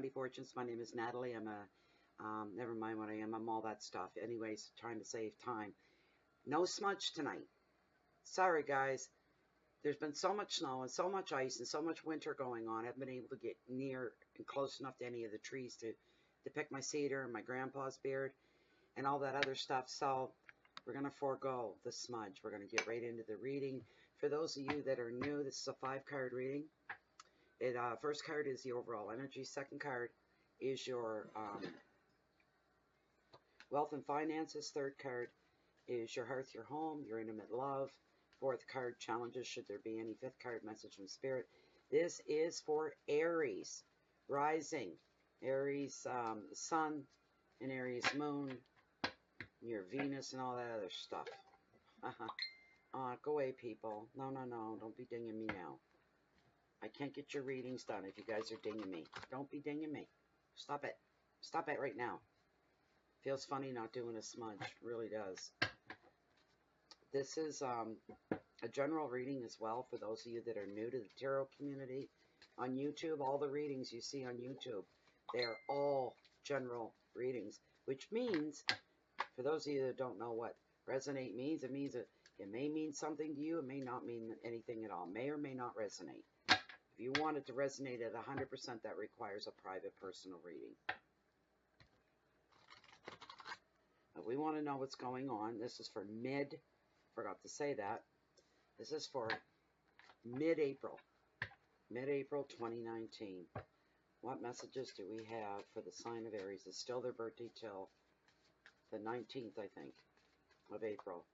Fundy Fortunes. My name is Natalie. I'm a, never mind what I am. I'm all that stuff. Anyways, trying to save time. No smudge tonight. Sorry, guys. There's been so much snow and so much ice and so much winter going on. I haven't been able to get near and close enough to any of the trees to pick my cedar and my grandpa's beard and all that other stuff. So we're going to forego the smudge. We're going to get right into the reading. For those of you that are new, this is a 5-card reading. First card is the overall energy. Second card is your wealth and finances. Third card is your hearth, your home, your intimate love. Fourth card, challenges, should there be any. Fifth card, message from spirit. This is for Aries rising, Aries sun, and Aries moon, your Venus, and all that other stuff. Go away, people. No, don't be dinging me now. I can't get your readings done if you guys are dinging me. Don't be dinging me. Stop it. Stop it right now. Feels funny not doing a smudge. Really does. This is a general reading as well for those of you that are new to the tarot community. On YouTube, all the readings you see on YouTube, they're all general readings, which means, for those of you that don't know what resonate means, it means that it may mean something to you, it may not mean anything at all, may or may not resonate. If you want it to resonate at 100%, that requires a private personal reading. But we want to know what's going on. This is for forgot to say that. This is for mid-April 2019. What messages do we have for the sign of Aries? It's still their birthday till the 19th, I think, of April.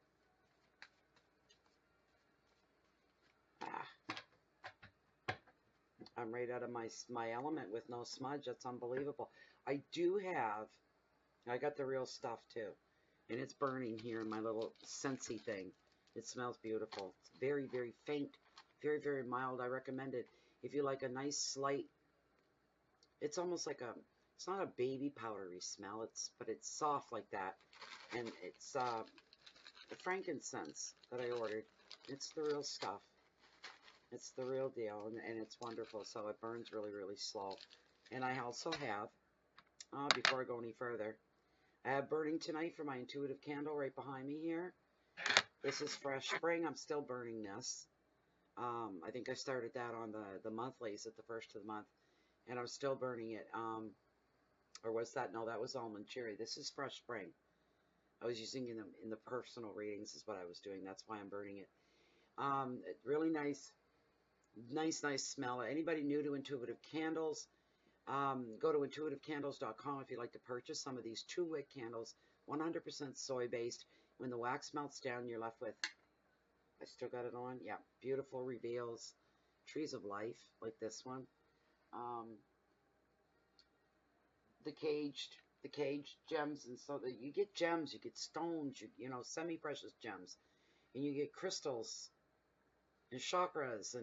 I'm right out of my element with no smudge. That's unbelievable. I got the real stuff too. And it's burning here in my little Scentsy thing. It smells beautiful. It's very, very faint. Very, very mild. I recommend it. If you like a nice slight, it's almost like it's not a baby powdery smell, but it's soft like that. And it's the frankincense that I ordered. It's the real stuff. It's the real deal, and it's wonderful. So it burns really, really slow. And I also have, before I go any further, I have burning tonight for my intuitive candle right behind me here. This is Fresh Spring. I'm still burning this. I think I started that on the monthlies at the first of the month, and I'm still burning it. Or was that? No, that was Almond Cherry. This is Fresh Spring. I was using in the personal readings is what I was doing. That's why I'm burning it. Really nice smell. Anybody new to intuitive candles, go to intuitivecandles.com if you'd like to purchase some of these 2-wick candles, 100% soy based. When the wax melts down, you're left with, I still got it on, yeah, beautiful reveals, trees of life like this one. The caged gems, and so that you get gems, you get stones, you know, semi-precious gems, and you get crystals and chakras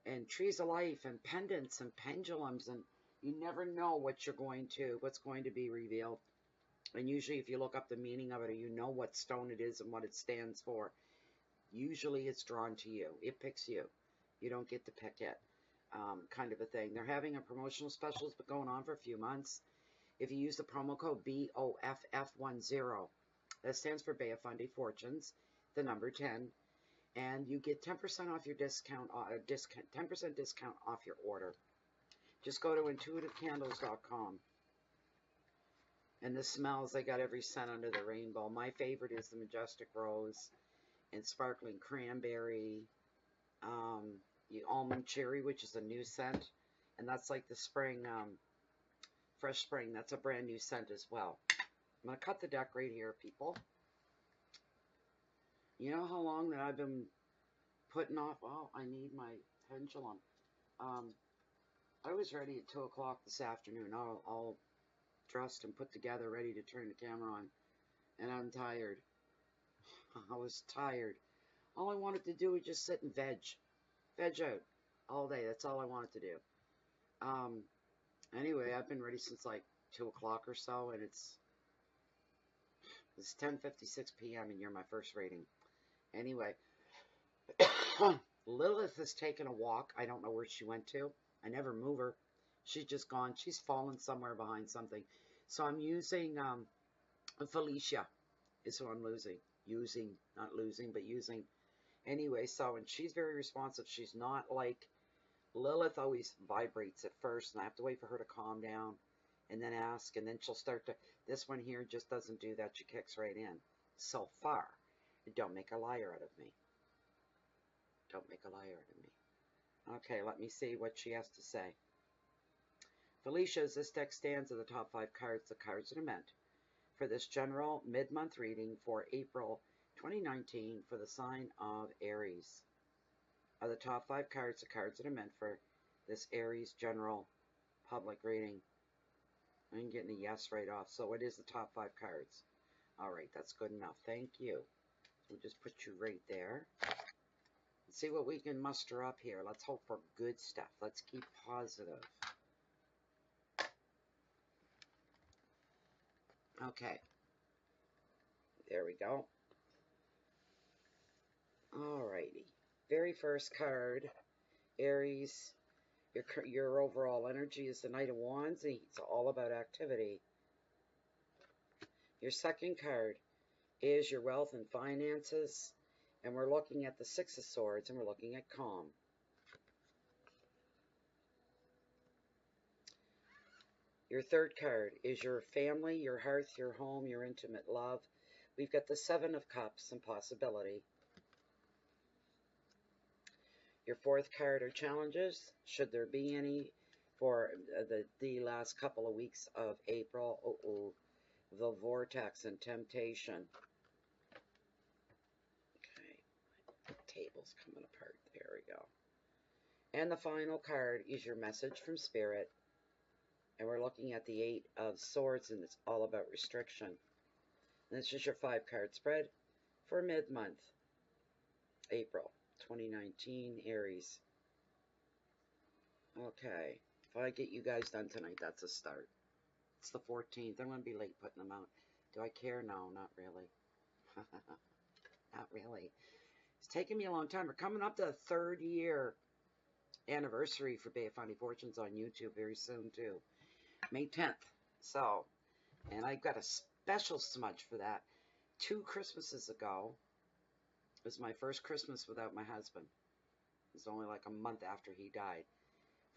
and trees of life and pendants and pendulums, and you never know what's going to be revealed. And usually if you look up the meaning of it, or you know what stone it is and what it stands for, usually it's drawn to you. It picks you. You don't get to pick it, kind of a thing. They're having a promotional special that's been going on for a few months. If you use the promo code BOFF10, that stands for Bay of Fundy Fortunes, the number 10, and you get 10% off your discount, 10% discount off your order. Just go to intuitivecandles.com. And the smells, they got every scent under the rainbow. My favorite is the Majestic Rose and Sparkling Cranberry, the Almond Cherry, which is a new scent. And that's like the spring, Fresh Spring. That's a brand new scent as well. I'm going to cut the deck right here, people. You know how long that I've been putting off? Oh, I need my pendulum. I was ready at 2 o'clock this afternoon, all dressed and put together, ready to turn the camera on, and I'm tired. I was tired. All I wanted to do was just sit and veg out all day. That's all I wanted to do. Anyway, I've been ready since like 2 o'clock or so, and it's 10:56 p.m. and you're my first reading. Anyway, Lilith has taken a walk. I don't know where she went to. I never move her. She's just gone. She's fallen somewhere behind something. So I'm using Felicia is who I'm using, not losing, but using. Anyway, so, and she's very responsive. She's not like Lilith always vibrates at first, and I have to wait for her to calm down and then ask, and then she'll start to, this one here just doesn't do that. She kicks right in. So far, don't make a liar out of me. Don't make a liar out of me. Okay, let me see what she has to say. Felicia, as this deck stands at the top 5 cards, the cards that are meant for this general mid-month reading for April 2019 for the sign of Aries. Are the top 5 cards the cards that are meant for this Aries general public reading? I'm getting a yes right off. So it is the top 5 cards. All right, that's good enough. Thank you. We'll just put you right there. Let's see what we can muster up here. Let's hope for good stuff. Let's keep positive. Okay. There we go. All righty. Very first card, Aries. Your overall energy is the Knight of Wands. It's all about activity. Your second card is your wealth and finances. And we're looking at the Six of Swords, and we're looking at calm. Your third card is your family, your hearth, your home, your intimate love. We've got the Seven of Cups and possibility. Your fourth card are challenges, should there be any, for the last couple of weeks of April. The vortex and temptation. Okay, the table's coming apart. There we go. And the final card is your message from Spirit. And we're looking at the Eight of Swords, and it's all about restriction. And this is your 5-card spread for mid-month, April 2019, Aries. Okay, if I get you guys done tonight, that's a start. It's the 14th. I'm going to be late putting them out. Do I care? No, not really. Not really. It's taken me a long time. We're coming up to the 3rd year anniversary for Bay of Funny Fortunes on YouTube very soon, too. May 10th. So, and I've got a special smudge for that. 2 Christmases ago was my first Christmas without my husband. It was only like a month after he died.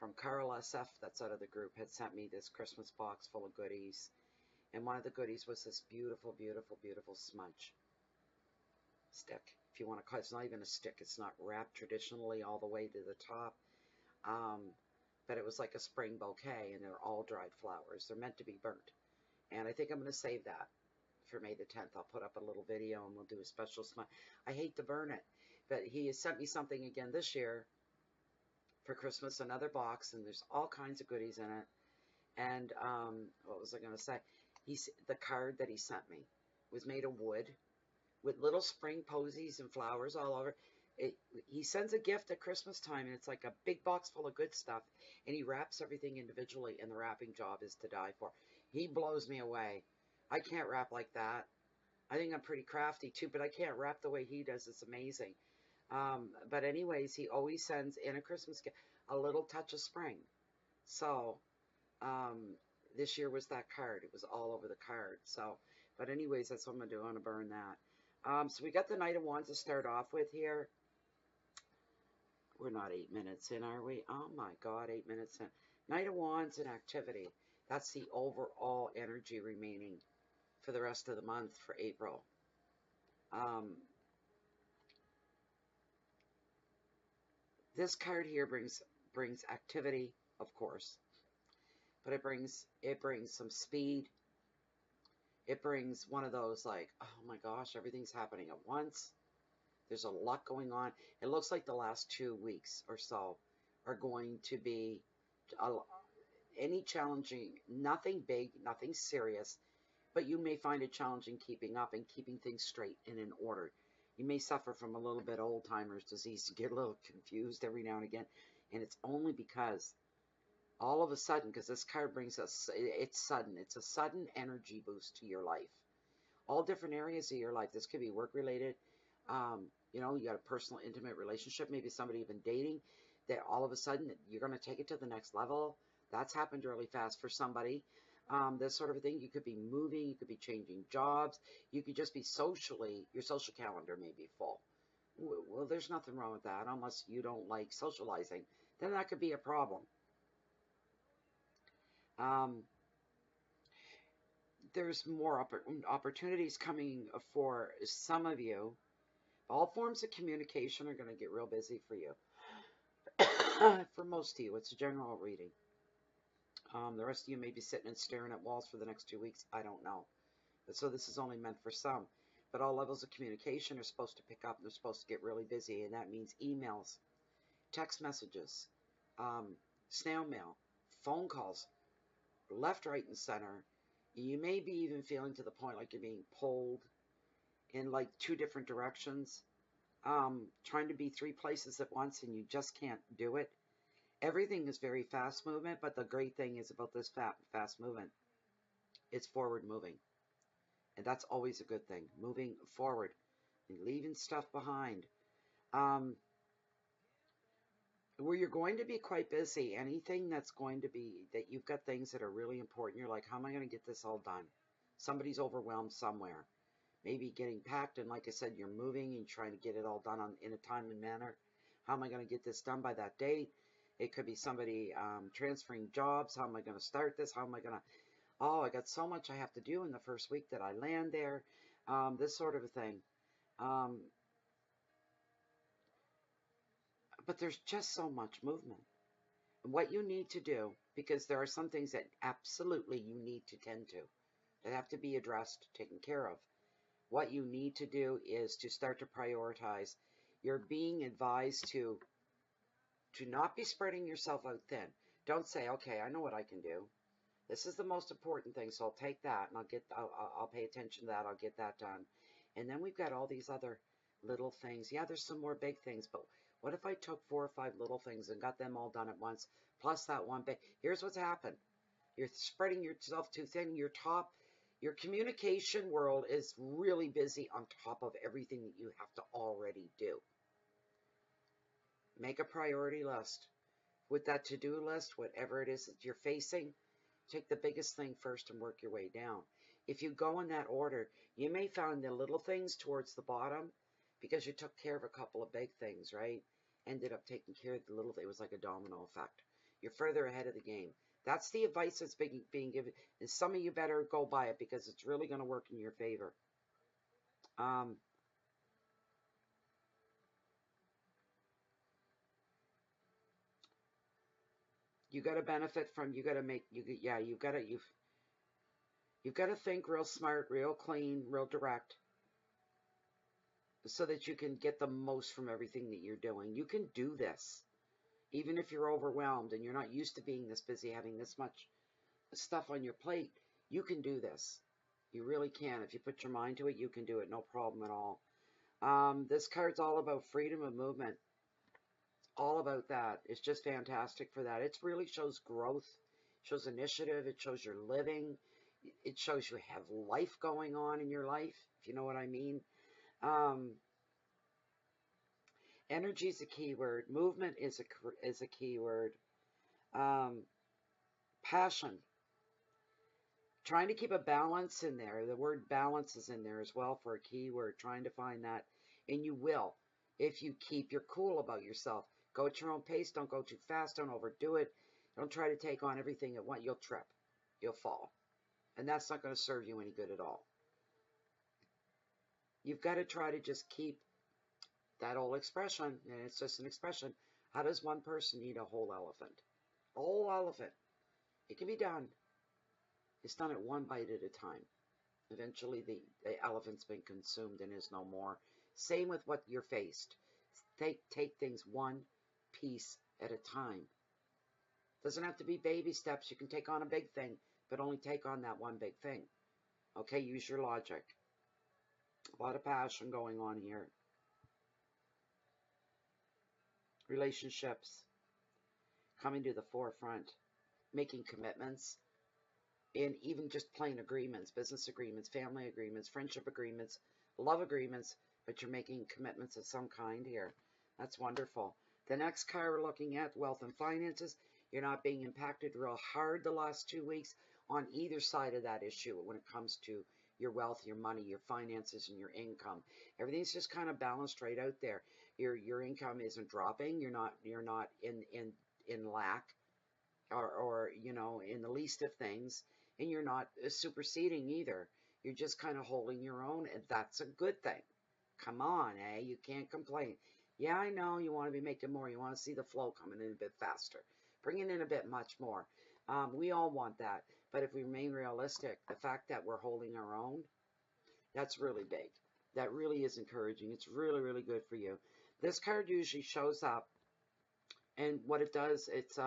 From Carl SF, that's out of the group, had sent me this Christmas box full of goodies. And one of the goodies was this beautiful, beautiful, beautiful smudge stick. If you want to call it, it's not even a stick. It's not wrapped traditionally all the way to the top. But it was like a spring bouquet, and they're all dried flowers. They're meant to be burnt. And I think I'm going to save that for May the 10th. I'll put up a little video, and we'll do a special smudge. I hate to burn it, but he has sent me something again this year for Christmas, another box, and there's all kinds of goodies in it. And what was I going to say? The card that he sent me was made of wood with little spring posies and flowers all over. He sends a gift at Christmas time, and it's like a big box full of good stuff, and he wraps everything individually, and the wrapping job is to die for. He blows me away. I can't wrap like that. I think I'm pretty crafty too, but I can't wrap the way he does. It's amazing. But anyways, he always sends in a Christmas gift a little touch of spring. So this year was that card. It was all over the card. So, but anyways, that's what I'm going to do. I'm going to burn that. So we got the Knight of Wands to start off with here. We're not 8 minutes in, are we? Oh my God, 8 minutes in. Knight of Wands and activity. That's the overall energy remaining for the rest of the month for April. This card here brings activity, of course, but it brings some speed. It brings one of those like, oh my gosh, everything's happening at once. There's a lot going on. It looks like the last 2 weeks or so are going to be any challenging, nothing big, nothing serious, but you may find it challenging keeping up and keeping things straight and in order. You may suffer from a little bit old-timer's disease, get a little confused every now and again, and it's only because all of a sudden, because this card brings us, it's sudden. It's a sudden energy boost to your life. All different areas of your life. This could be work-related. You know, you got a personal, intimate relationship, maybe somebody you've been dating, that all of a sudden you're going to take it to the next level. That's happened really fast for somebody. This sort of a thing. You could be moving, you could be changing jobs, you could just be socially, your social calendar may be full. Well, there's nothing wrong with that unless you don't like socializing. Then that could be a problem. Um, there's more opportunities coming for some of you. All forms of communication are going to get real busy for you. For most of you, it's a general reading. The rest of you may be sitting and staring at walls for the next 2 weeks. I don't know. But so this is only meant for some. But all levels of communication are supposed to pick up. They're supposed to get really busy. And that means emails, text messages, um, snail mail, phone calls, left, right, and center. You may be even feeling to the point like you're being pulled in like 2 different directions, trying to be 3 places at once, and you just can't do it. Everything is very fast movement, but the great thing is about this fast movement, it's forward moving. And that's always a good thing, moving forward and leaving stuff behind. Um, where you're going to be quite busy, anything that's going to be, that you've got things that are really important, you're like, how am I going to get this all done? Somebody's overwhelmed somewhere. Maybe getting packed, and like I said, you're moving and trying to get it all done in a timely manner. How am I going to get this done by that date? It could be somebody transferring jobs. How am I going to start this? How am I going to, oh, I got so much I have to do in the first week that I land there. This sort of a thing. Um, but there's just so much movement. And what you need to do, because there are some things that absolutely you need to tend to, that have to be addressed, taken care of. What you need to do is to start to prioritize. You're being advised to not be spreading yourself out thin. Don't say, okay, I know what I can do. This is the most important thing, so I'll take that and I'll pay attention to that. I'll get that done. And then we've got all these other little things. Yeah, there's some more big things, but what if I took 4 or 5 little things and got them all done at once, plus that one big? Here's what's happened. You're spreading yourself too thin. Your communication world is really busy on top of everything that you have to already do. Make a priority list. With that to-do list, whatever it is that you're facing, take the biggest thing first and work your way down. If you go in that order, you may find the little things towards the bottom because you took care of a couple of big things, right? Ended up taking care of the little thing. It was like a domino effect. You're further ahead of the game. That's the advice that's being given. And some of you better go by it because it's really going to work in your favor. You got to benefit from, you got to make, you've got to think real smart, real clean, real direct, so that you can get the most from everything that you're doing. You can do this. Even if you're overwhelmed and you're not used to being this busy, having this much stuff on your plate, you can do this. You really can. If you put your mind to it, you can do it. No problem at all. This card's all about freedom of movement. It's all about that. It's just fantastic for that. It really shows growth, shows initiative, it shows you're living, it shows you have life going on in your life, if you know what I mean. Energy is a key word. Movement is a key word. Passion. Trying to keep a balance in there. The word balance is in there as well for a key word. Trying to find that. And you will if you keep your cool about yourself. Go at your own pace. Don't go too fast. Don't overdo it. Don't try to take on everything at once. You'll trip. You'll fall. And that's not going to serve you any good at all. You've got to try to just keep that old expression, and it's just an expression. How does one person eat a whole elephant? A whole elephant. It can be done. It's done at one bite at a time. Eventually the elephant's been consumed and is no more. Same with what you're faced. Take things one piece at a time. Doesn't have to be baby steps. You can take on a big thing, but only take on that one big thing. Okay, use your logic. A lot of passion going on here. Relationships coming to the forefront. Making commitments. And even just plain agreements, business agreements, family agreements, friendship agreements, love agreements, but you're making commitments of some kind here. That's wonderful. The next card we're looking at, wealth and finances. You're not being impacted real hard the last 2 weeks on either side of that issue when it comes to your wealth, your money, your finances, and your income. Everything's just kind of balanced right out there. Your income isn't dropping. You're not in lack or in the least of things, and you're not superseding either. You're just kind of holding your own, and that's a good thing. Come on, eh? You can't complain. Yeah, I know you want to be making more. You want to see the flow coming in a bit faster, bringing in a bit much more. We all want that. But if we remain realistic, the fact that we're holding our own, that's really big. That really is encouraging. It's really, really good for you. This card usually shows up, and what it does, it's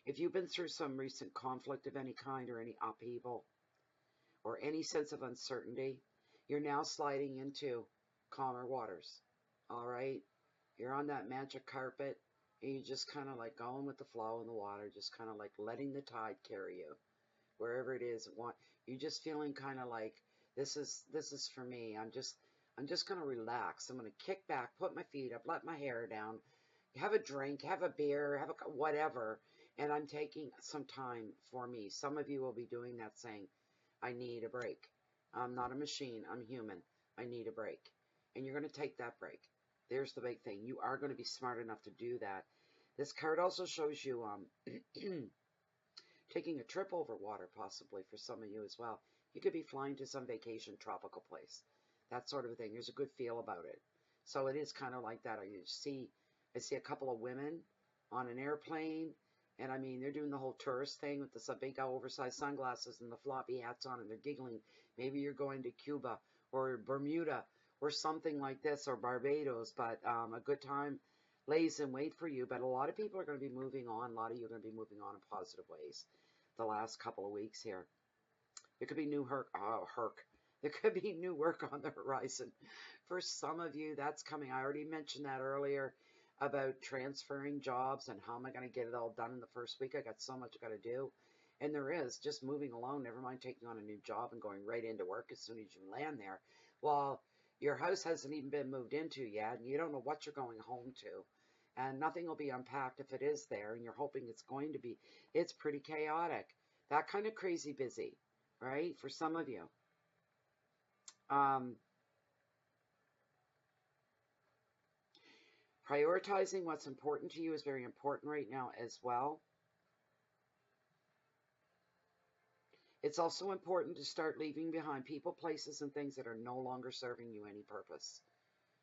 if you've been through some recent conflict of any kind or any upheaval or any sense of uncertainty, you're now sliding into calmer waters. All right? You're on that magic carpet and you're just kind of like going with the flow in the water, just kind of like letting the tide carry you wherever it is. You're just feeling kind of like this is for me. I'm just going to relax. I'm going to kick back, put my feet up, let my hair down, have a drink, have a beer, have a whatever, and I'm taking some time for me. Some of you will be doing that, saying, I need a break. I'm not a machine. I'm human. I need a break. And you're going to take that break. There's the big thing. You are going to be smart enough to do that. This card also shows you taking a trip over water, possibly, for some of you as well. You could be flying to some vacation, tropical place. That sort of thing. There's a good feel about it. So it is kind of like that. I see a couple of women on an airplane, and I mean, they're doing the whole tourist thing with the big oversized sunglasses and the floppy hats on, and they're giggling. Maybe you're going to Cuba or Bermuda or something like this, or Barbados, but a good time lays in wait for you. But a lot of people are going to be moving on. A lot of you are going to be moving on in positive ways the last couple of weeks here. There could be new There could be new work on the horizon. For some of you, that's coming. I already mentioned that earlier about transferring jobs and how am I going to get it all done in the first week. I got so much I got to do. And there is just moving along, never mind taking on a new job and going right into work as soon as you land there. Well, your house hasn't even been moved into yet, and you don't know what you're going home to. And nothing will be unpacked if it is there, and you're hoping it's going to be. It's pretty chaotic. That kind of crazy busy, right? For some of you. Prioritizing what's important to you is very important right now as well. It's also important to start leaving behind people, places, and things that are no longer serving you any purpose.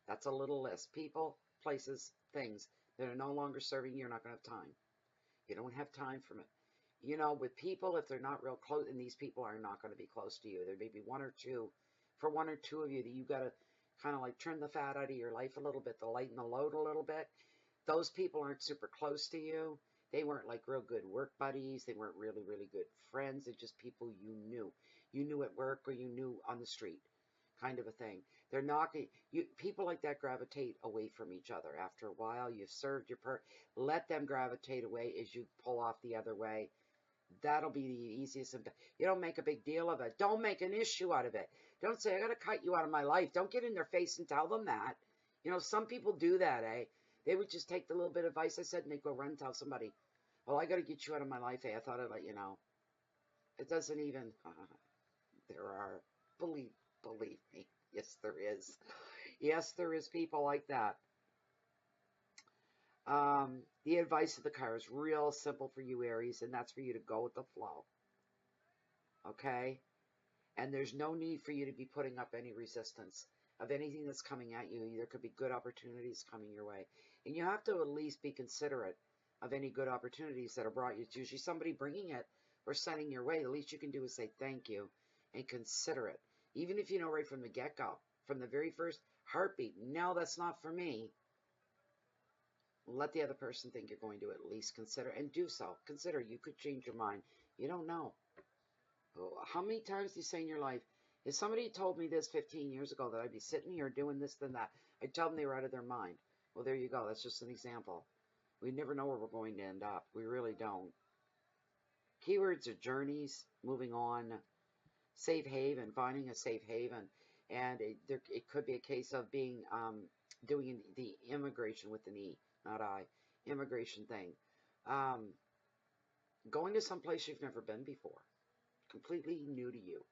That's a little list. People, places, things that are no longer serving you, you're not going to have time. You don't have time for it. You know, with people, if they're not real close, and these people are not going to be close to you, there may be one or two of you that you got to kind of like trim the fat out of your life a little bit, to lighten the load a little bit. Those people aren't super close to you. They weren't like real good work buddies. They weren't really, really good friends. They're just people you knew. You knew at work or you knew on the street, kind of a thing. They're not people like that gravitate away from each other after a while. You've served your let them gravitate away as you pull off the other way. That'll be the easiest. You don't make a big deal of it. Don't make an issue out of it. Don't say, I got to cut you out of my life. Don't get in their face and tell them that. You know, some people do that, eh? They would just take the little bit of advice I said and they'd go run and tell somebody, well, I got to get you out of my life, eh? I thought I'd let you know. It doesn't even, there are, believe me. Yes, there is. Yes, there is people like that. The advice of the card is real simple for you, Aries, and that's for you to go with the flow. Okay? And there's no need for you to be putting up any resistance of anything that's coming at you. There could be good opportunities coming your way. And you have to at least be considerate of any good opportunities that are brought you. It's usually somebody bringing it or sending your way. The least you can do is say thank you and consider it. Even if you know right from the get-go, from the very first heartbeat, no, that's not for me. Let the other person think you're going to at least consider, and do so. Consider, you could change your mind. You don't know. How many times do you say in your life, if somebody told me this 15 years ago that I'd be sitting here doing this, then that, I'd tell them they were out of their mind. Well, there you go. That's just an example. We never know where we're going to end up. We really don't. Keywords are journeys, moving on, safe haven, finding a safe haven. And it could be a case of doing the immigration with an E, not I, immigration thing. Um, Going to some place you've never been before, completely new to you,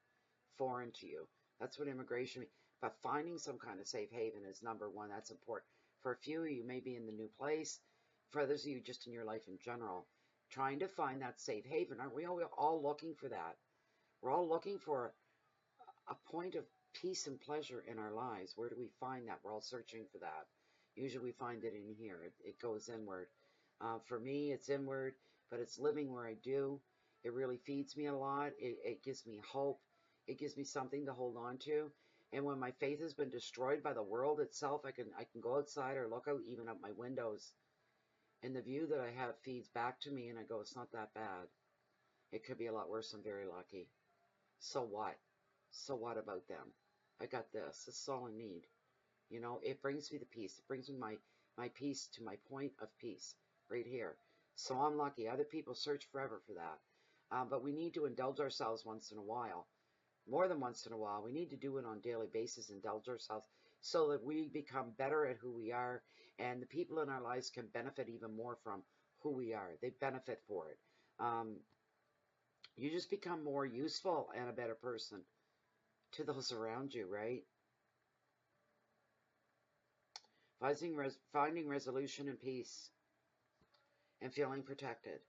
foreign to you. That's what immigration means. But finding some kind of safe haven is number one. That's important. For a few of you, maybe in the new place. For others of you, just in your life in general, trying to find that safe haven. Aren't we all looking for that? We're all looking for a point of peace and pleasure in our lives. Where do we find that? We're all searching for that. Usually we find it in here. It goes inward. For me, it's inward, but it's living where I do. It really feeds me a lot. It gives me hope. It gives me something to hold on to. And when my faith has been destroyed by the world itself, I can go outside or look out even at my windows, and the view that I have feeds back to me, and I go, it's not that bad. It could be a lot worse. I'm very lucky. So what? So what about them? I got this. This is all I need. You know, it brings me the peace. It brings me my peace to my point of peace right here. So I'm lucky. Other people search forever for that. But we need to indulge ourselves once in a while. More than once in a while. We need to do it on a daily basis, indulge ourselves, so that we become better at who we are, and the people in our lives can benefit even more from who we are. They benefit for it. You just become more useful and a better person to those around you, right? Finding resolution and peace and feeling protected.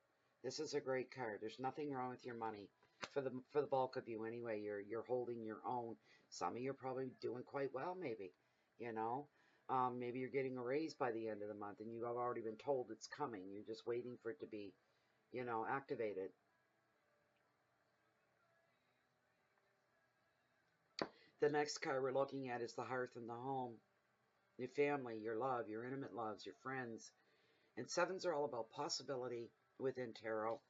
This is a great card. There's nothing wrong with your money. For the bulk of you anyway, you're holding your own. Some of you are probably doing quite well, maybe. You know, maybe you're getting a raise by the end of the month, and you have already been told it's coming. You're just waiting for it to be, activated. The next card we're looking at is the hearth and the home, your family, your love, your intimate loves, your friends. And sevens are all about possibility within tarot.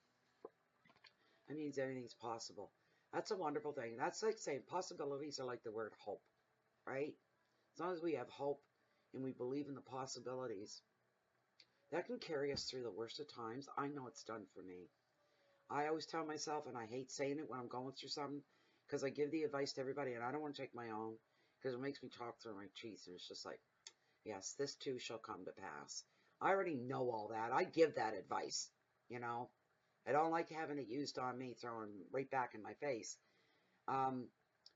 That means anything's possible. That's a wonderful thing. That's like saying possibilities are like the word hope, right? As long as we have hope and we believe in the possibilities, that can carry us through the worst of times. I know it's done for me. I always tell myself, and I hate saying it when I'm going through something, because I give the advice to everybody, and I don't want to take my own, because it makes me talk through my teeth, and it's just like, yes, this too shall come to pass. I already know all that. I give that advice, you know. I don't like having it used on me, thrown right back in my face.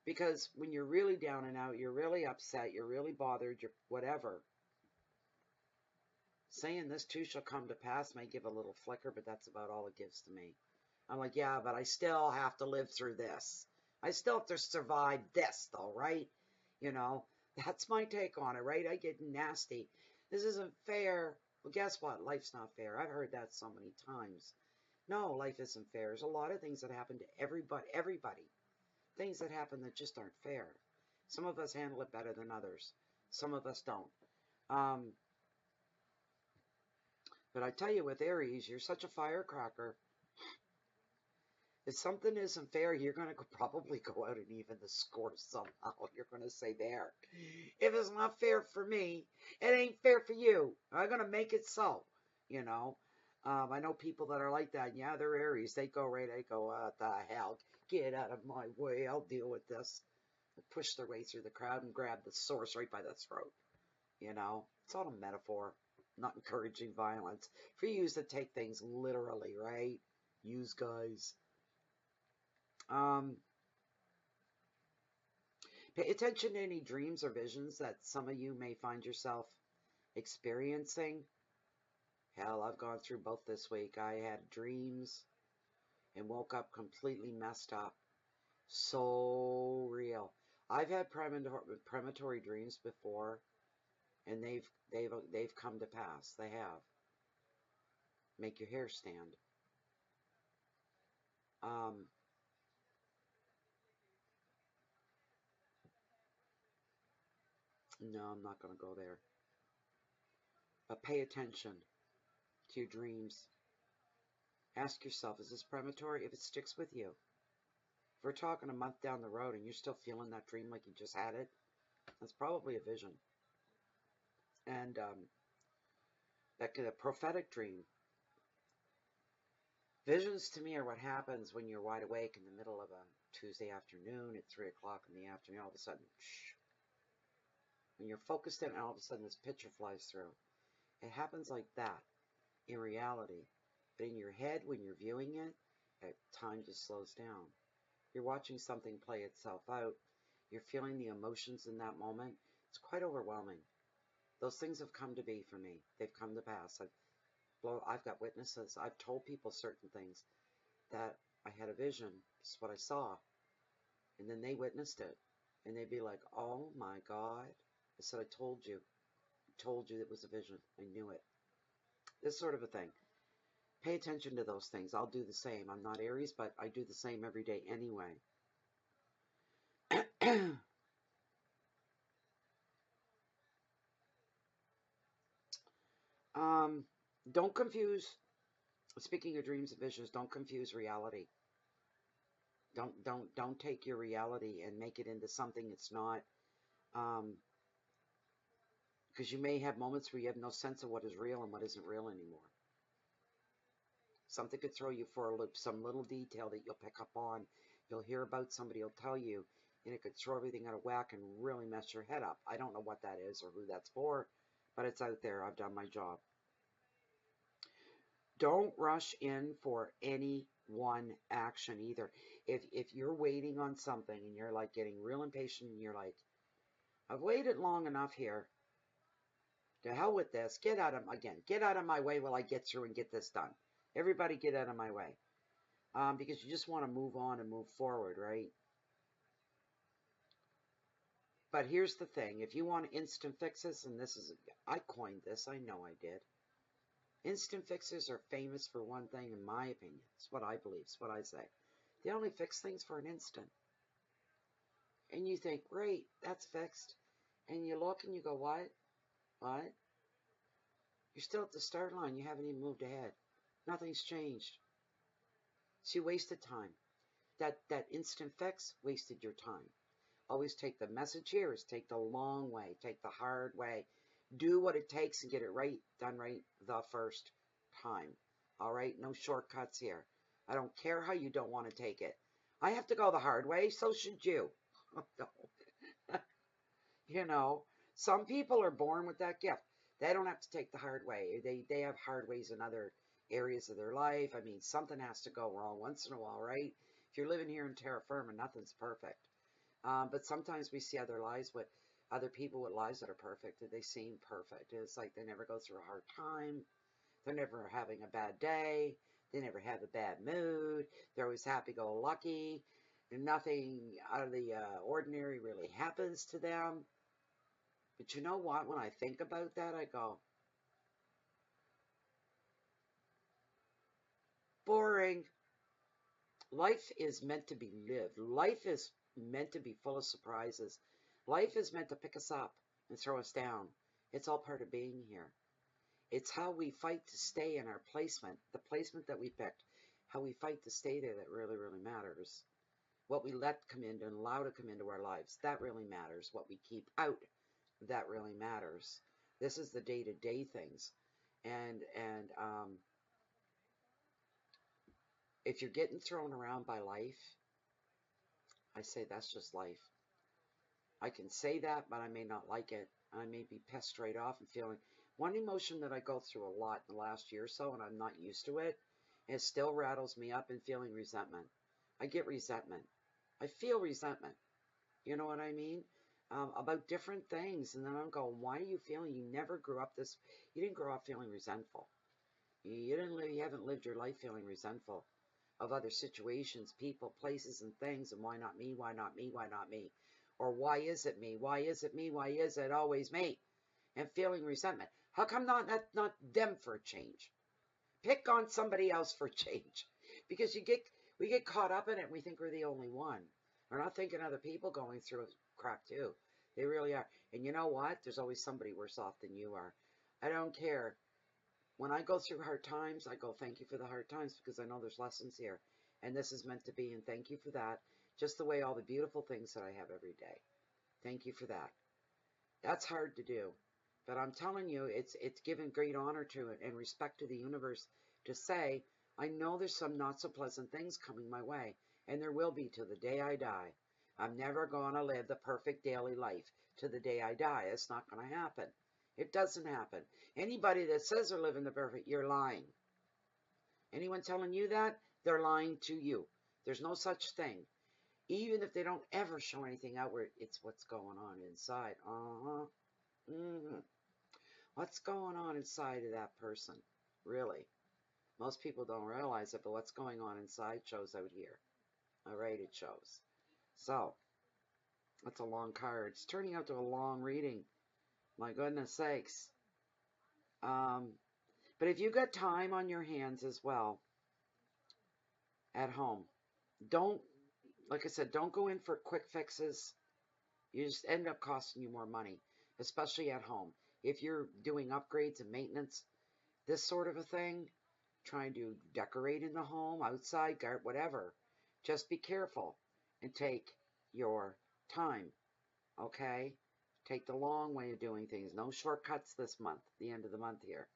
Because when you're really down and out, you're really upset, you're really bothered, you're whatever, saying this too shall come to pass may give a little flicker, but that's about all it gives to me. I'm like, yeah, but I still have to live through this. I still have to survive this, though, right? You know, that's my take on it, right? I get nasty. This isn't fair. Well, guess what? Life's not fair. I've heard that so many times. No, life isn't fair. There's a lot of things that happen to everybody. Things that happen that just aren't fair. Some of us handle it better than others. Some of us don't. But I tell you, with Aries, you're such a firecracker. If something isn't fair, you're going to probably go out and even the score somehow. You're going to say, there. If it's not fair for me, it ain't fair for you. I'm going to make it so, you know. I know people that are like that. Yeah, they're Aries. They go right. They go, what the hell? Get out of my way. I'll deal with this. They push their way through the crowd and grab the source right by the throat. You know, it's all a metaphor, not encouraging violence. For you to take things literally, right? Use guys. Pay attention to any dreams or visions that some of you may find yourself experiencing. Hell, I've gone through both this week. I had dreams and woke up completely messed up. So real. I've had premonitory dreams before, and they've come to pass. They have. Make your hair stand. No, I'm not going to go there. But pay attention to your dreams. Ask yourself, is this premonitory? If it sticks with you. If we're talking a month down the road and you're still feeling that dream like you just had it, that's probably a vision. And that could a prophetic dream. Visions to me are what happens when you're wide awake in the middle of a Tuesday afternoon at 3 o'clock in the afternoon. All of a sudden, shh, when you're focused in, and all of a sudden this picture flies through. It happens like that in reality. But in your head, when you're viewing it, time just slows down. You're watching something play itself out. You're feeling the emotions in that moment. It's quite overwhelming. Those things have come to be for me. They've come to pass. I've got witnesses. I've told people certain things that I had a vision. This is what I saw. And then they witnessed it. And they'd be like, oh my God. I said, I told you. I told you it was a vision. I knew it. This sort of a thing. Pay attention to those things. I'll do the same. I'm not Aries, but I do the same every day anyway. Don't confuse, speaking of dreams and visions, don't confuse reality. Don't take your reality and make it into something it's not. Because you may have moments where you have no sense of what is real and what isn't real anymore. Something could throw you for a loop, some little detail that you'll pick up on. You'll hear about, somebody will tell you, and it could throw everything out of whack and really mess your head up. I don't know what that is or who that's for, but it's out there. I've done my job. Don't rush in for any one action either. If you're waiting on something and you're like getting real impatient and you're like, I've waited long enough here. To hell with this. Get out of my way while I get through and get this done. Everybody get out of my way. Because you just want to move on and move forward, right? But here's the thing. If you want instant fixes, and I coined this. I know I did. Instant fixes are famous for one thing, in my opinion. It's what I believe. It's what I say. They only fix things for an instant. And you think, great, that's fixed. And you look and you go, what? What? You're still at the start line. You haven't even moved ahead. Nothing's changed. So you wasted time. That instant fix wasted your time. Always take the message here is take the long way. Take the hard way. Do what it takes and get it right, done right the first time. All right? No shortcuts here. I don't care how you don't want to take it. I have to go the hard way, so should you. You know, some people are born with that gift. They don't have to take the hard way. They have hard ways in other areas of their life. I mean, something has to go wrong once in a while, right? If you're living here in terra firma, nothing's perfect. But sometimes we see other people with lives that are perfect. They seem perfect. It's like they never go through a hard time. They're never having a bad day. They never have a bad mood. They're always happy-go-lucky. Nothing out of the ordinary really happens to them. But you know what? When I think about that, I go, boring. Life is meant to be lived. Life is meant to be full of surprises. Life is meant to pick us up and throw us down. It's all part of being here. It's how we fight to stay in our placement, the placement that we picked, how we fight to stay there that really, really matters. What we let come in and allow to come into our lives, that really matters. What we keep out, that really matters. This is the day-to-day things. And if you're getting thrown around by life, I say that's just life. I can say that, but I may not like it. I may be pissed straight off and feeling. One emotion that I go through a lot in the last year or so, and I'm not used to it, and it still rattles me up, and feeling resentment. I get resentment. I feel resentment. You know what I mean? About different things. And then I'm going, why are you feeling? You never grew up this. You didn't grow up feeling resentful. You haven't lived your life feeling resentful of other situations, people, places, and things. And why not me? Why not me? Why not me? Or why is it me? Why is it me? Why is it always me? And feeling resentment. How come not them for a change? Pick on somebody else for change. Because we get caught up in it and we think we're the only one. We're not thinking other people going through crap too. They really are. And you know what? There's always somebody worse off than you are. I don't care. When I go through hard times, I go, thank you for the hard times, because I know there's lessons here. And this is meant to be, and thank you for that. Just the way all the beautiful things that I have every day. Thank you for that. That's hard to do. But I'm telling you, it's given great honor to it and respect to the universe to say, I know there's some not so pleasant things coming my way. And there will be till the day I die. I'm never going to live the perfect daily life to the day I die. It's not going to happen. It doesn't happen. Anybody that says they're living the perfect, you're lying. Anyone telling you that, they're lying to you. There's no such thing. Even if they don't ever show anything outward, it's what's going on inside. What's going on inside of that person? Really? Most people don't realize it, but what's going on inside shows out here. All right, it shows. So, that's a long card. It's turning out to a long reading. My goodness sakes. But if you got time on your hands as well, at home, don't, like I said, don't go in for quick fixes. You just end up costing you more money, especially at home. If you're doing upgrades and maintenance, this sort of a thing, trying to decorate in the home, outside, whatever, just be careful and take your time, okay? Take the long way of doing things. No shortcuts this month, the end of the month here.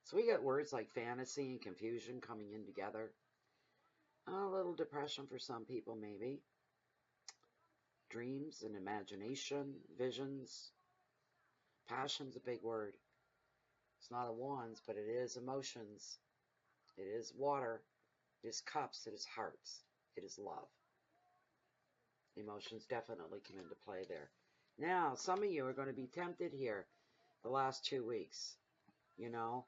So we got words like fantasy and confusion coming in together. A little depression for some people, maybe. Dreams and imagination, visions. Passion's a big word. It's not a wands, but it is emotions. It is water. It is cups. It is hearts. It is love. Emotions definitely come into play there. Now, some of you are going to be tempted here the last 2 weeks, you know,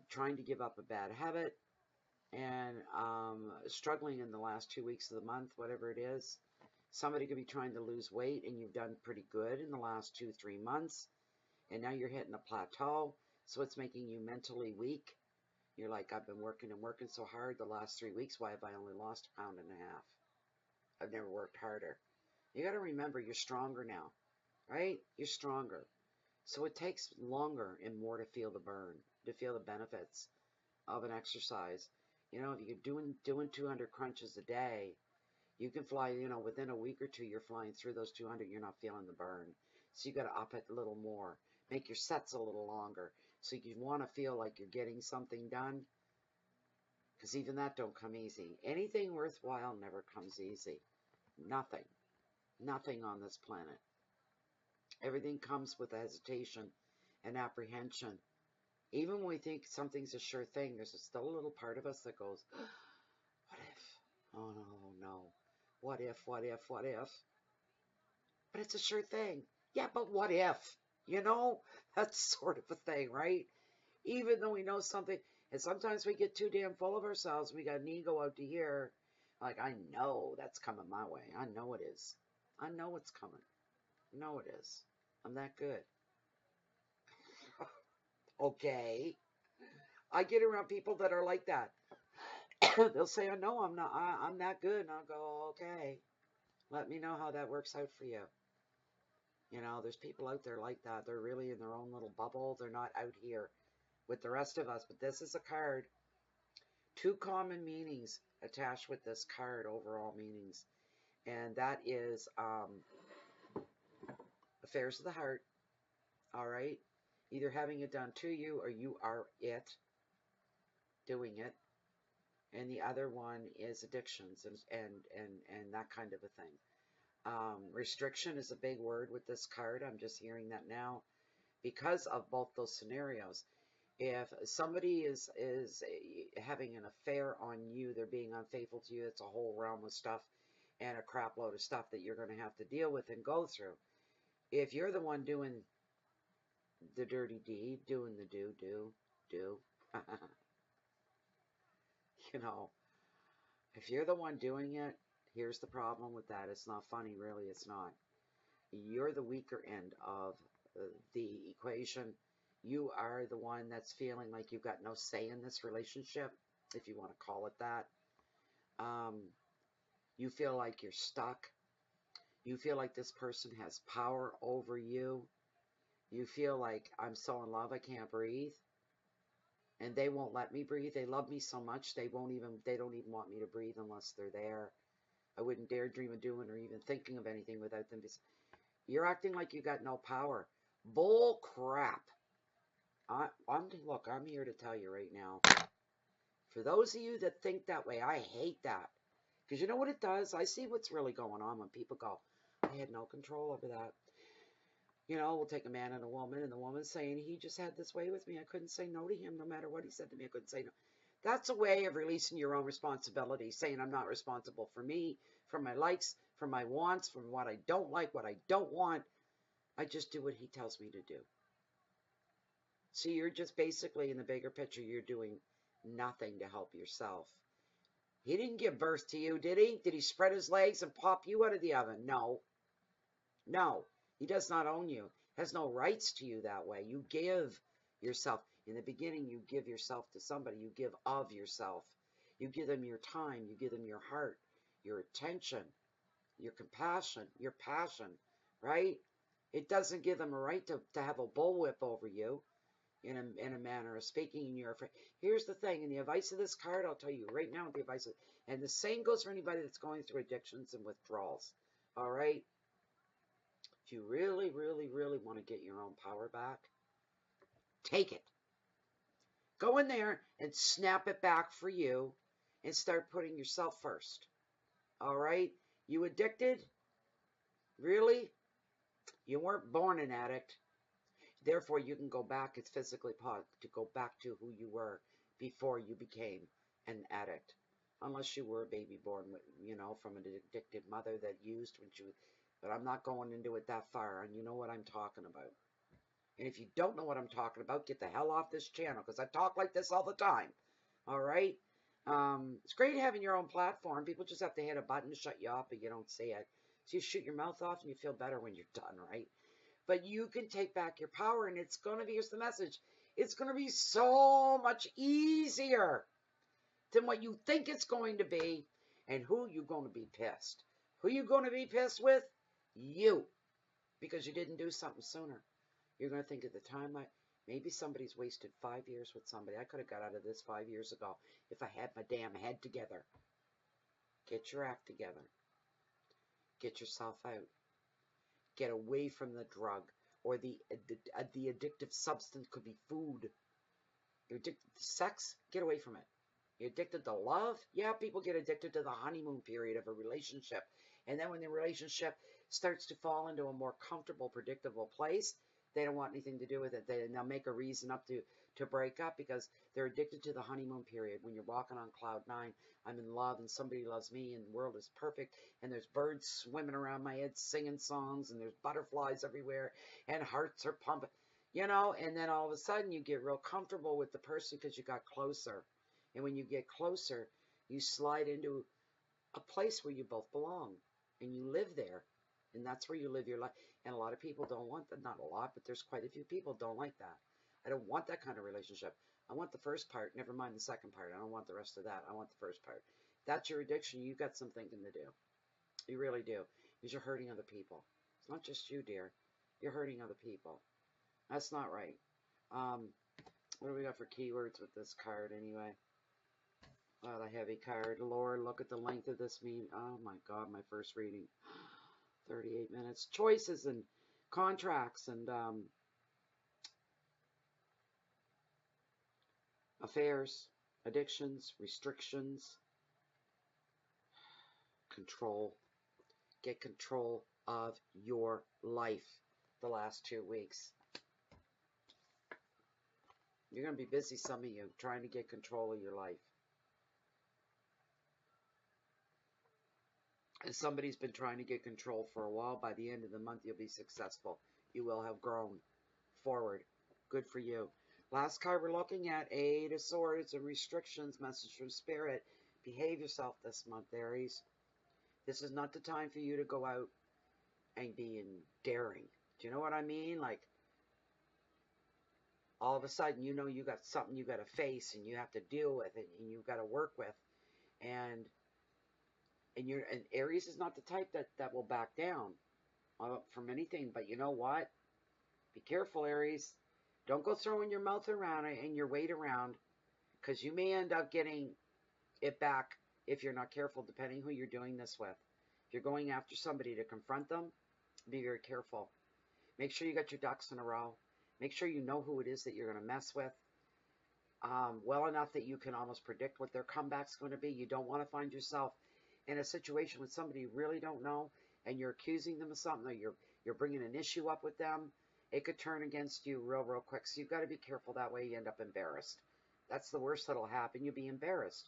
trying to give up a bad habit and struggling in the last 2 weeks of the month, whatever it is. Somebody could be trying to lose weight and you've done pretty good in the last 2-3 months. And now you're hitting a plateau, so it's making you mentally weak. You're like, I've been working and working so hard the last 3 weeks. Why have I only lost 1.5 pounds? I've never worked harder. You got to remember, you're stronger now, right? You're stronger. So it takes longer and more to feel the burn, to feel the benefits of an exercise. You know, if you're doing 200 crunches a day, you can fly, you know, within a week or two, you're flying through those 200, you're not feeling the burn. So you got to up it a little more. Make your sets a little longer. So you want to feel like you're getting something done. Because even that don't come easy. Anything worthwhile never comes easy. Nothing. Nothing on this planet. Everything comes with hesitation and apprehension. Even when we think something's a sure thing, there's still a little part of us that goes, what if? Oh, no. What if, what if, what if? But it's a sure thing. Yeah, but what if? You know, that's sort of a thing, right? Even though we know something, and sometimes we get too damn full of ourselves. We got an ego out to here. Like, I know that's coming my way. I know it is. I know it's coming. I know it is. I'm that good. Okay. I get around people that are like that. They'll say, I know I'm not, I'm that good. And I'll go, okay. Let me know how that works out for you. You know, there's people out there like that. They're really in their own little bubble. They're not out here with the rest of us. But this is a card. 2 common meanings attached with this card, overall meanings. And that is affairs of the heart. All right. Either having it done to you or you are it, doing it. And the other one is addictions and that kind of a thing. Restriction is a big word with this card. I'm just hearing that now because of both those scenarios. If somebody is having an affair on you, they're being unfaithful to you, it's a whole realm of stuff and a crap load of stuff that you're going to have to deal with and go through. If you're the one doing the dirty deed, doing the do, you know, if you're the one doing it, here's the problem with that. It's not funny, really. It's not. You're the weaker end of the equation. You are the one that's feeling like you've got no say in this relationship, if you want to call it that. You feel like you're stuck. You feel like this person has power over you. You feel like, I'm so in love I can't breathe. And they won't let me breathe. They love me so much they don't even want me to breathe unless they're there. I wouldn't dare dream of doing or even thinking of anything without them. You're acting like you got no power. Bull crap. Look, I'm here to tell you right now. For those of you that think that way, I hate that. Because you know what it does? I see what's really going on when people go, I had no control over that. You know, we'll take a man and a woman, and the woman's saying, he just had this way with me. I couldn't say no to him no matter what he said to me. I couldn't say no. That's a way of releasing your own responsibility, saying I'm not responsible for me, for my likes, for my wants, for what I don't like, what I don't want. I just do what he tells me to do. So you're just basically, in the bigger picture, you're doing nothing to help yourself. He didn't give birth to you, did he? Did he spread his legs and pop you out of the oven? No. No. He does not own you. Has no rights to you that way. You give yourself. In the beginning, you give yourself to somebody. You give of yourself. You give them your time. You give them your heart, your attention, your compassion, your passion, right? It doesn't give them a right to have a bullwhip over you in a manner of speaking, and you're afraid. Here's the thing, and the advice of this card, I'll tell you right now, the advice, and the same goes for anybody that's going through addictions and withdrawals, all right? If you really, really, really want to get your own power back, take it. Go in there and snap it back for you and start putting yourself first. All right? You addicted? Really? You weren't born an addict. Therefore, you can go back. It's physically possible to go back to who you were before you became an addict. Unless you were a baby born, you know, from an addicted mother that used when she was. But I'm not going into it that far, and you know what I'm talking about. And if you don't know what I'm talking about, get the hell off this channel, because I talk like this all the time. All right? It's great having your own platform. People just have to hit a button to shut you off, but you don't see it. So you shoot your mouth off, and you feel better when you're done, right? But you can take back your power, and it's going to be, here's the message, it's going to be so much easier than what you think it's going to be. And who you going to be pissed? Who you going to be pissed with? You. Because you didn't do something sooner. You're going to think at the time, maybe somebody's wasted 5 years with somebody. I could have got out of this 5 years ago if I had my damn head together. Get your act together. Get yourself out. Get away from the drug, or the addictive substance. Could be food. You're addicted to sex? Get away from it. You're addicted to love? Yeah, people get addicted to the honeymoon period of a relationship. And then when the relationship starts to fall into a more comfortable, predictable place, they don't want anything to do with it. They'll make a reason up to break up because they're addicted to the honeymoon period. When you're walking on cloud 9, I'm in love and somebody loves me and the world is perfect and there's birds swimming around my head singing songs and there's butterflies everywhere and hearts are pumping, you know, and then all of a sudden you get real comfortable with the person because you got closer. And when you get closer, you slide into a place where you both belong and you live there. And that's where you live your life. And a lot of people don't want that. Not a lot, but there's quite a few people don't like that. I don't want that kind of relationship. I want the first part, never mind the second part. I don't want the rest of that. I want the first part. That's your addiction. You've got some thinking to do. You really do. Because you're hurting other people. It's not just you, dear. You're hurting other people. That's not right. What do we got for keywords with this card anyway? Oh, the heavy card. Lord, look at the length of this meeting. Oh my God, my first reading. 38 minutes. Choices and contracts and affairs, addictions, restrictions, control. Get control of your life the last 2 weeks. You're going to be busy, some of you, trying to get control of your life. And somebody's been trying to get control for a while. By the end of the month, you'll be successful. You will have grown forward. Good for you. Last card we're looking at, Eight of Swords and restrictions, message from Spirit. Behave yourself this month, Aries. This is not the time for you to go out and be daring. Do you know what I mean? Like, all of a sudden, you know you got something you got to face and you have to deal with it and you got to work with. And Aries is not the type that will back down from anything. But you know what? Be careful, Aries. Don't go throwing your mouth around and your weight around, because you may end up getting it back if you're not careful, depending who you're doing this with. If you're going after somebody to confront them, be very careful. Make sure you got your ducks in a row. Make sure you know who it is that you're going to mess with well enough that you can almost predict what their comeback's going to be. You don't want to find yourself in a situation with somebody you really don't know and you're accusing them of something, or you're you're bringing an issue up with them, it could turn against you real, real quick. So you've got to be careful. That way you end up embarrassed. That's the worst that'll happen. You'll be embarrassed,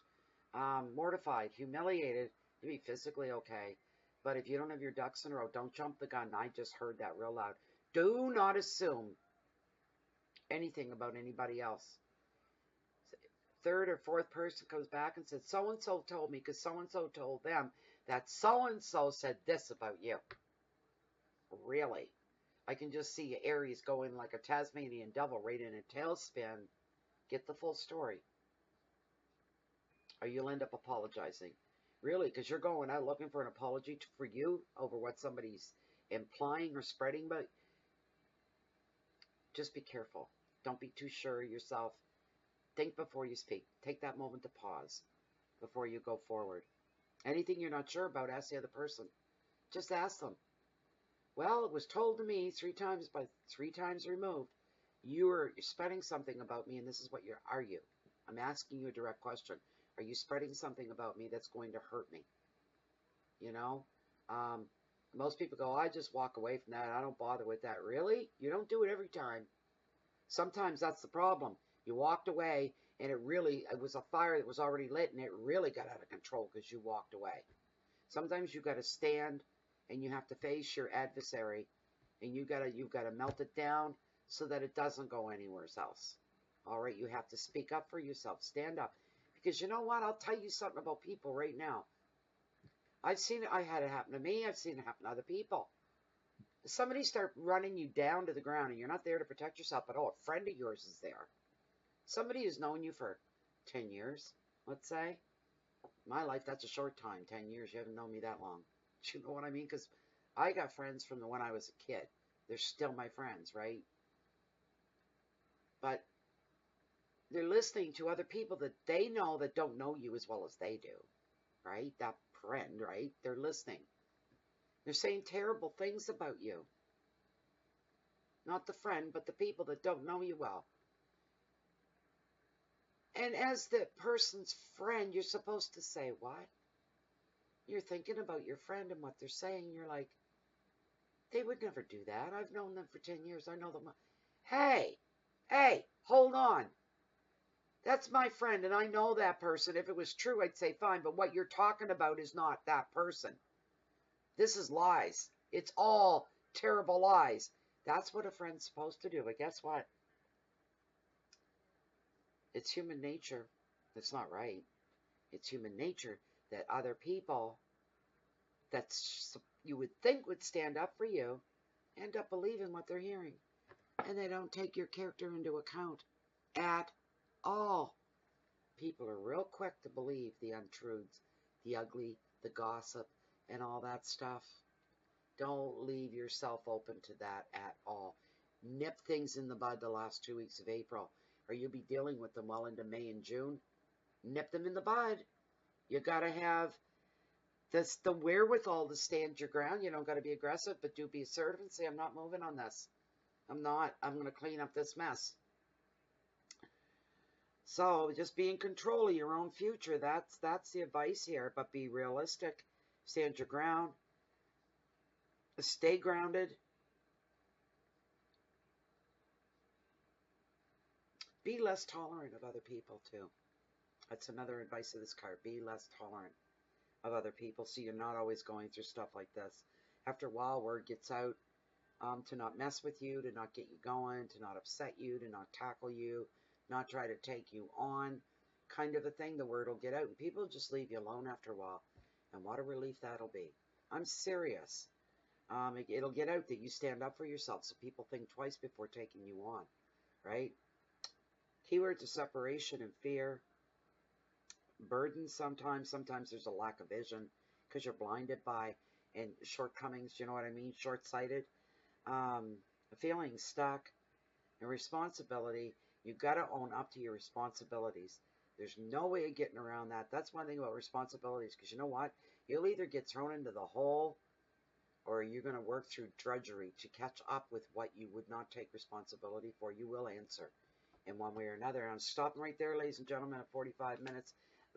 mortified, humiliated. You'll be physically okay. But if you don't have your ducks in a row, don't jump the gun. I just heard that real loud. Do not assume anything about anybody else. Third or fourth person comes back and says, so-and-so told me because so-and-so told them that so-and-so said this about you. Really? I can just see Aries going like a Tasmanian devil right in a tailspin. Get the full story. Or you'll end up apologizing. Really, because you're going out looking for an apology for you over what somebody's implying or spreading, but just be careful. Don't be too sure of yourself. Think before you speak. Take that moment to pause before you go forward. Anything you're not sure about, ask the other person. Just ask them. Well, it was told to me 3 times by 3 times removed. You're spreading something about me, and this is what are you? I'm asking you a direct question. Are you spreading something about me that's going to hurt me? You know? Most people go, I just walk away from that. I don't bother with that. Really? You don't do it every time. Sometimes that's the problem. You walked away, and it was a fire that was already lit, and it really got out of control because you walked away. Sometimes you got to stand, and you have to face your adversary, and you've got to melt it down so that it doesn't go anywhere else. All right, you have to speak up for yourself. Stand up. Because you know what? I'll tell you something about people right now. I've seen it. I had it happen to me. I've seen it happen to other people. Somebody start running you down to the ground, and you're not there to protect yourself, but a friend of yours is there. Somebody who's known you for 10 years, let's say. My life, that's a short time, 10 years. You haven't known me that long. Do you know what I mean? Because I got friends from when I was a kid. They're still my friends, right? But they're listening to other people that they know that don't know you as well as they do, right? That friend, right? They're listening. They're saying terrible things about you. Not the friend, but the people that don't know you well. And as the person's friend, you're supposed to say, what? You're thinking about your friend and what they're saying. You're like, they would never do that. I've known them for 10 years. I know them. Hey, hold on. That's my friend, and I know that person. If it was true, I'd say fine, but what you're talking about is not that person. This is lies. It's all terrible lies. That's what a friend's supposed to do, but guess what? It's human nature. That's not right. It's human nature that other people that you would think would stand up for you end up believing what they're hearing. And they don't take your character into account at all. People are real quick to believe the untruths, the ugly, the gossip, and all that stuff. Don't leave yourself open to that at all. Nip things in the bud the last 2 weeks of April, or you'll be dealing with them well into May and June. Nip them in the bud. You got to have the wherewithal to stand your ground. You don't got to be aggressive, but do be assertive and say, I'm not moving on this. I'm going to clean up this mess. So just be in control of your own future. That's the advice here. But be realistic. Stand your ground. Stay grounded. Be less tolerant of other people too. That's another advice of this card. Be less tolerant of other people so you're not always going through stuff like this. After a while, word gets out to not mess with you, to not get you going, to not upset you, to not tackle you, not try to take you on, kind of a thing. The word will get out, and people just leave you alone after a while. And what a relief that'll be. I'm serious. It'll get out that you stand up for yourself, so people think twice before taking you on, right? Keywords are separation and fear. Burden sometimes. Sometimes there's a lack of vision because you're blinded by and shortcomings, you know what I mean? Short-sighted. Feeling stuck. And responsibility. You've got to own up to your responsibilities. There's no way of getting around that. That's one thing about responsibilities, because you know what? You'll either get thrown into the hole or you're going to work through drudgery to catch up with what you would not take responsibility for. You will answer in one way or another. I'm stopping right there, ladies and gentlemen, at 45 minutes.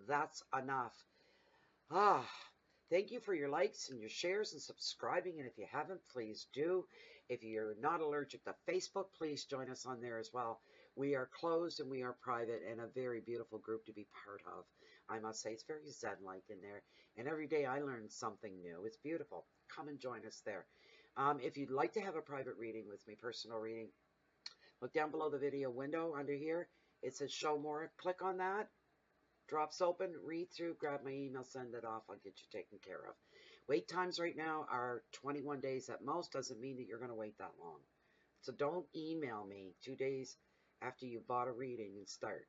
That's enough. Thank you for your likes and your shares and subscribing. And if you haven't, please do. If you're not allergic to Facebook, please join us on there as well. We are closed and we are private and a very beautiful group to be part of. I must say, it's very Zen-like in there. And every day I learn something new. It's beautiful. Come and join us there. If you'd like to have a private reading with me, personal reading, look down below the video window under here. It says show more. Click on that. Drops open, read through, grab my email, send it off. I'll get you taken care of. Wait times right now are 21 days at most. Doesn't mean that you're going to wait that long. So don't email me 2 days after you bought a reading and start.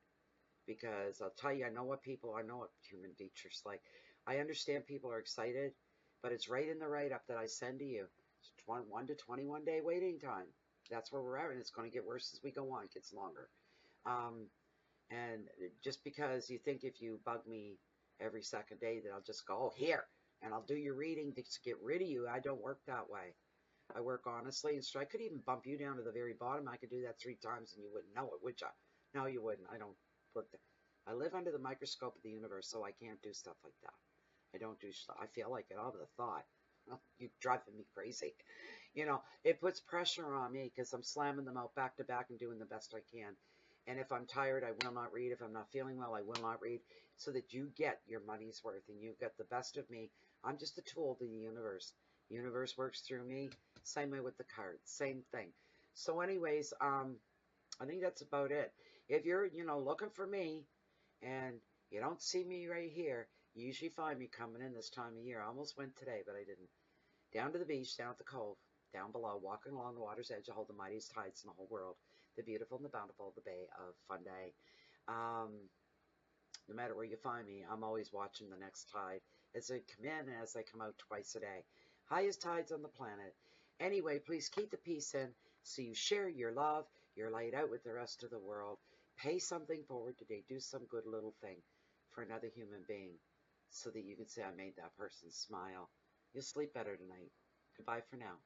Because I'll tell you, I know what human nature's like. I understand people are excited, but it's right in the write-up that I send to you. It's 1 to 21 day waiting time. That's where we're at, and it's going to get worse as we go on. It gets longer. And just because you think if you bug me every second day that I'll just go, oh, here, and I'll do your reading to get rid of you, I don't work that way. I work honestly, and so I could even bump you down to the very bottom. I could do that 3 times and you wouldn't know it, would you? No, you wouldn't. I don't work that. I live under the microscope of the universe, so I can't do stuff like that. I don't do stuff. I feel like it all the thought. You're driving me crazy. You know, it puts pressure on me because I'm slamming them out back to back and doing the best I can. And if I'm tired, I will not read. If I'm not feeling well, I will not read, so that you get your money's worth and you get the best of me. I'm just a tool to the universe. The universe works through me. Same way with the cards. Same thing. So anyways, I think that's about it. If you're, looking for me and you don't see me right here, you usually find me coming in this time of year. I almost went today, but I didn't. Down to the beach, down at the cove, down below, walking along the water's edge, I hold the mightiest tides in the whole world, the beautiful and the bountiful, the Bay of Fundy. No matter where you find me, I'm always watching the next tide as they come in and as they come out twice a day. Highest tides on the planet. Anyway, please keep the peace in so you share your love, your light out with the rest of the world. Pay something forward today. Do some good little thing for another human being so that you can say, I made that person smile. You'll sleep better tonight. Goodbye for now.